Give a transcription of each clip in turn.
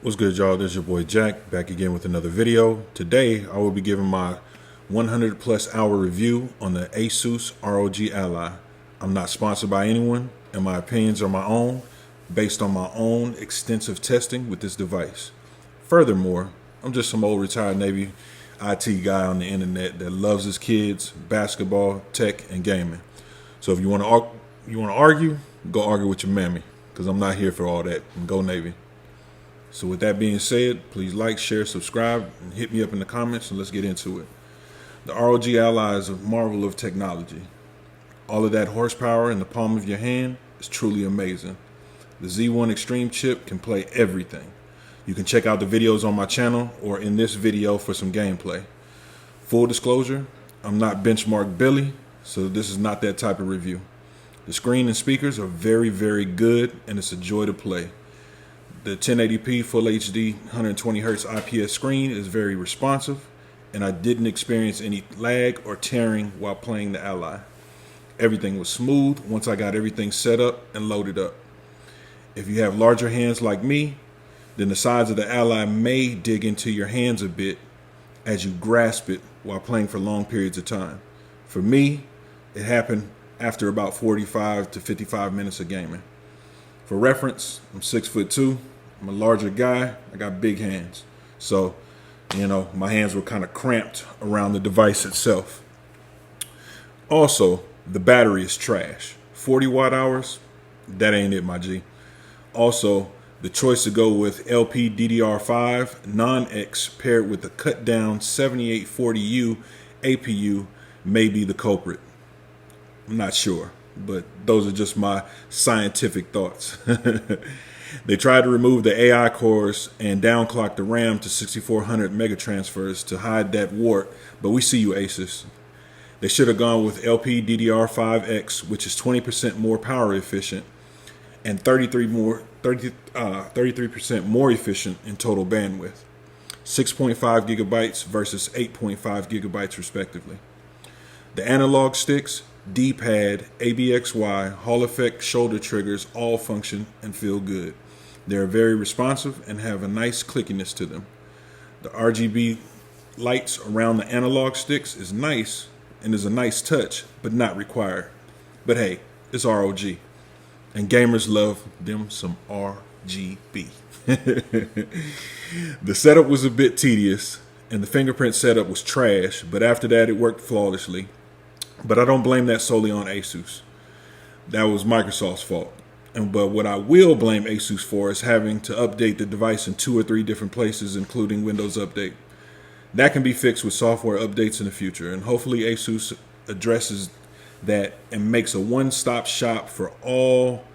What's good, y'all? This is your boy Jack, back again with another video. Today, I will be giving my 100 plus hour review on the ASUS ROG Ally. I'm not sponsored by anyone, and my opinions are my own, based on my own extensive testing with this device. Furthermore, I'm just some old retired Navy IT guy on the internet that loves his kids, basketball, tech, and gaming. So if you want to argue, go argue with your mammy, because I'm not here for all that. And go Navy. So with that being said, please like, share, subscribe, and hit me up in the comments, and let's get into it. The ROG Ally is a marvel of technology. All of that horsepower in the palm of your hand is truly amazing. The Z1 Extreme chip can play everything. You can check out the videos on my channel or in this video for some gameplay. Full disclosure, I'm not Benchmark Billy, so this is not that type of review. The screen and speakers are very, very good, and it's a joy to play. The 1080p Full HD 120Hz IPS screen is very responsive, and I didn't experience any lag or tearing while playing the Ally. Everything was smooth once I got everything set up and loaded up. If you have larger hands like me, then the sides of the Ally may dig into your hands a bit as you grasp it while playing for long periods of time. For me, it happened after about 45 to 55 minutes of gaming. For reference, I'm 6'2". I'm a larger guy. I got big hands. So, my hands were kind of cramped around the device itself. Also, the battery is trash. 40 watt hours, that ain't it, my G. Also, the choice to go with LPDDR5 non-X paired with the cut down 7840U APU may be the culprit. I'm not sure, but those are just my scientific thoughts. They tried to remove the AI cores and downclock the RAM to 6400 megatransfers to hide that wart, but we see you, ASUS. They should have gone with LPDDR5X, which is 20% more power efficient and 33% more efficient in total bandwidth. 6.5 gigabytes versus 8.5 gigabytes respectively. The analog sticks, D-pad, ABXY, Hall effect shoulder triggers all function and feel good. They are very responsive and have a nice clickiness to them. The RGB lights around the analog sticks is nice and is a nice touch, but not required. But hey, it's ROG, and gamers love them some RGB. The setup was a bit tedious, and the fingerprint setup was trash, but after that it worked flawlessly. But I don't blame that solely on ASUS. That was Microsoft's fault. But what I will blame ASUS for is having to update the device in 2 or 3 different places, including Windows Update. That can be fixed with software updates in the future, and hopefully ASUS addresses that and makes a one-stop shop for all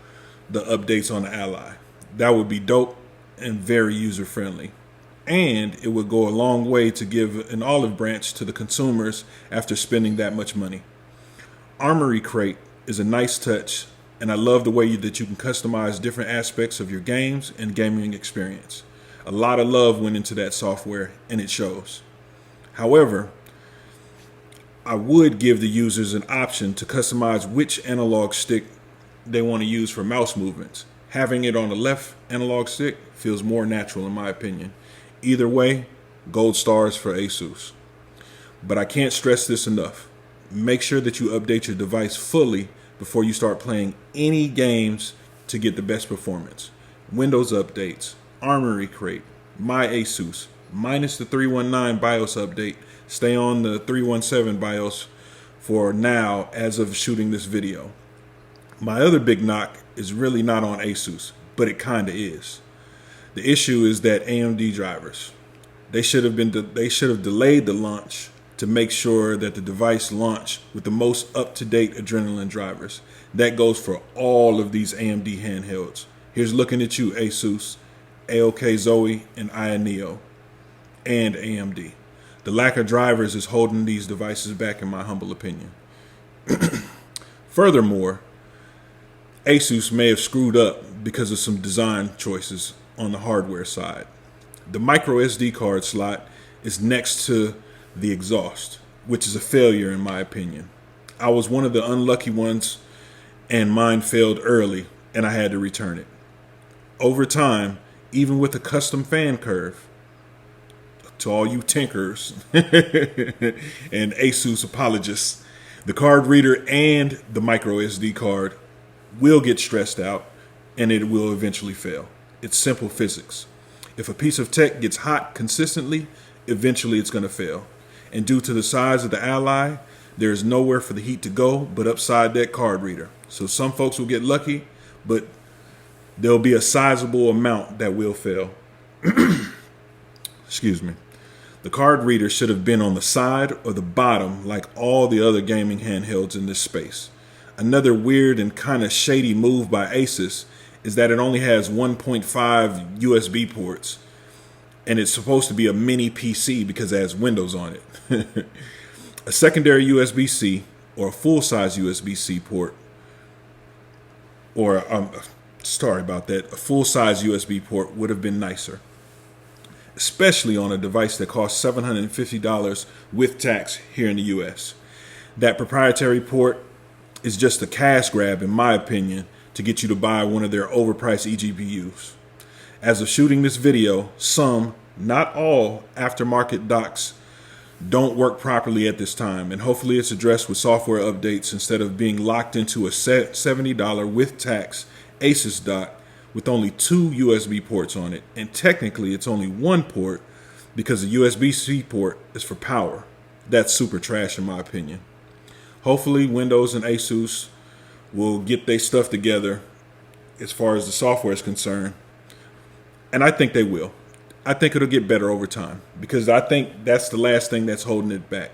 the updates on the Ally. That would be dope and very user-friendly. And it would go a long way to give an olive branch to the consumers after spending that much money. Armory Crate is a nice touch, and I love the way that you can customize different aspects of your games and gaming experience. A lot of love went into that software, and it shows. However, I would give the users an option to customize which analog stick they want to use for mouse movements. Having it on the left analog stick feels more natural in my opinion. Either way, gold stars for ASUS. But I can't stress this enough. Make sure that you update your device fully before you start playing any games to get the best performance. Windows updates, Armory Crate, My ASUS, minus the 319 BIOS update. Stay on the 317 BIOS for now as of shooting this video. My other big knock is really not on ASUS, but it kinda is. The issue is that AMD drivers. They should have delayed the launch to make sure that the device launched with the most up-to-date Adrenalin drivers. That goes for all of these AMD handhelds. Here's looking at you, ASUS, AOK Zoe, and Aya Neo, and AMD. The lack of drivers is holding these devices back, in my humble opinion. Furthermore, ASUS may have screwed up because of some design choices on the hardware side. The micro SD card slot is next to the exhaust, which is a failure in my opinion. I was one of the unlucky ones, and mine failed early, and I had to return it. Over time, even with a custom fan curve. To all you tinkers and ASUS apologists, the card reader and the micro SD card will get stressed out and it will eventually fail. It's simple physics. If a piece of tech gets hot consistently, eventually it's going to fail. And due to the size of the Ally, there is nowhere for the heat to go but upside that card reader. So some folks will get lucky, but there'll be a sizable amount that will fail. Excuse me. The card reader should have been on the side or the bottom like all the other gaming handhelds in this space. Another weird and kind of shady move by ASUS is that it only has 1.5 USB ports, and it's supposed to be a mini PC because it has Windows on it. A secondary USB-C or a full-size USB-C port, or sorry about that, a full-size USB port would have been nicer, especially on a device that costs $750 with tax here in the US. That proprietary port is just a cash grab, in my opinion, to get you to buy one of their overpriced eGPUs. As of shooting this video, some, not all, aftermarket docks don't work properly at this time, and hopefully it's addressed with software updates instead of being locked into a $70 with tax ASUS dock with only 2 USB ports on it, and technically it's only 1 port because the USB-C port is for power. That's super trash in my opinion. Hopefully Windows and ASUS will get their stuff together as far as the software is concerned, and I think they will. I think it'll get better over time because I think that's the last thing that's holding it back.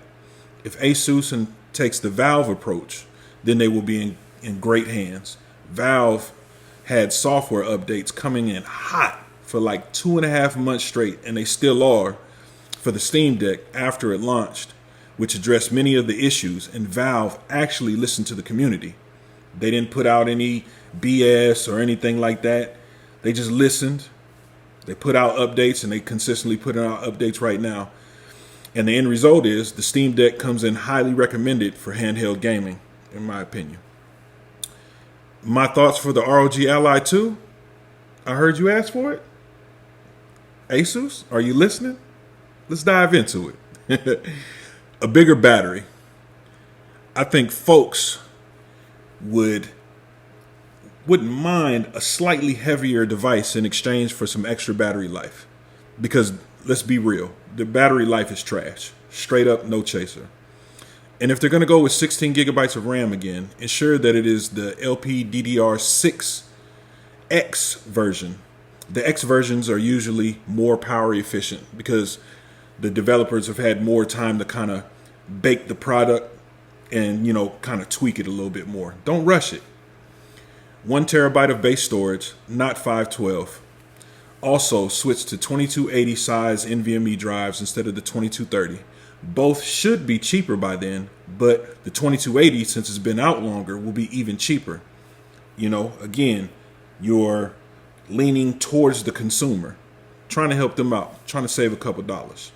If ASUS takes the Valve approach, then they will be in great hands. Valve had software updates coming in hot for like 2.5 months straight, and they still are for the Steam Deck after it launched, which addressed many of the issues, and Valve actually listened to the community. They didn't put out any BS or anything like that. They just listened. They put out updates, and they consistently put out updates right now. And the end result is the Steam Deck comes in highly recommended for handheld gaming, in my opinion. My thoughts for the ROG Ally 2? I heard you ask for it. ASUS, are you listening? Let's dive into it. A bigger battery. I think folks wouldn't mind a slightly heavier device in exchange for some extra battery life. Because let's be real, the battery life is trash. Straight up, no chaser. And if they're going to go with 16 gigabytes of RAM again, ensure that it is the LPDDR6X version. The X versions are usually more power efficient because the developers have had more time to kind of bake the product and, kind of tweak it a little bit more. Don't rush it. 1 terabyte of base storage, not 512. Also, switch to 2280 size NVMe drives instead of the 2230. Both should be cheaper by then, but the 2280, since it's been out longer, will be even cheaper. Again, you're leaning towards the consumer, trying to help them out, trying to save a couple dollars.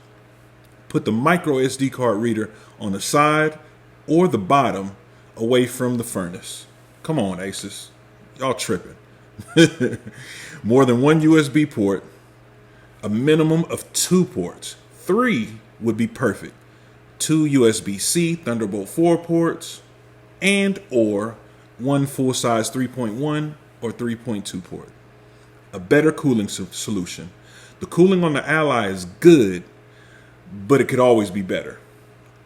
Put the micro SD card reader on the side or the bottom away from the furnace. Come on, ASUS. Y'all tripping. More than 1 USB port, a minimum of 2 ports. 3 would be perfect. 2 USB-C Thunderbolt 4 ports and or 1 full-size 3.1 or 3.2 port. A better cooling solution. The cooling on the Ally is good, but it could always be better.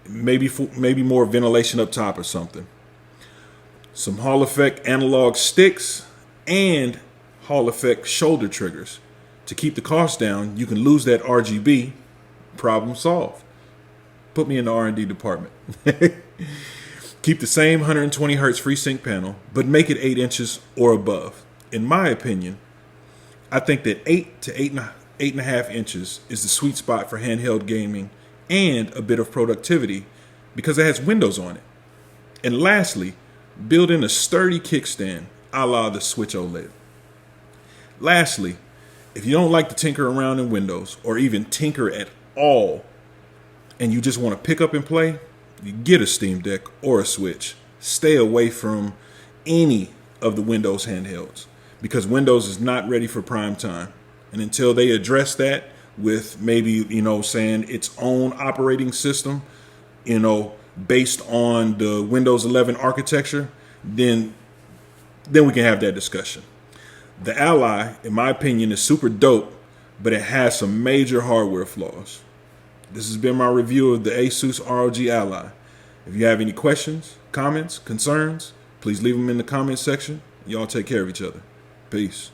Maybe more ventilation up top or something. Some Hall Effect analog sticks and Hall Effect shoulder triggers. To keep the cost down, you can lose that RGB. Problem solved. Put me in the R&D department. Keep the same 120 hertz FreeSync panel, but make it 8 inches or above. In my opinion, I think that 8 to 8.5 inches is the sweet spot for handheld gaming and a bit of productivity because it has windows on it. And lastly, build in a sturdy kickstand a la the Switch OLED. Lastly, if you don't like to tinker around in Windows or even tinker at all, and you just want to pick up and play, you get a Steam Deck or a Switch. Stay away from any of the Windows handhelds because Windows is not ready for prime time. And until they address that with maybe, saying its own operating system, based on the Windows 11 architecture, then we can have that discussion. The Ally, in my opinion, is super dope, but it has some major hardware flaws. This has been my review of the ASUS ROG Ally. If you have any questions, comments, concerns, please leave them in the comment section. Y'all take care of each other. Peace.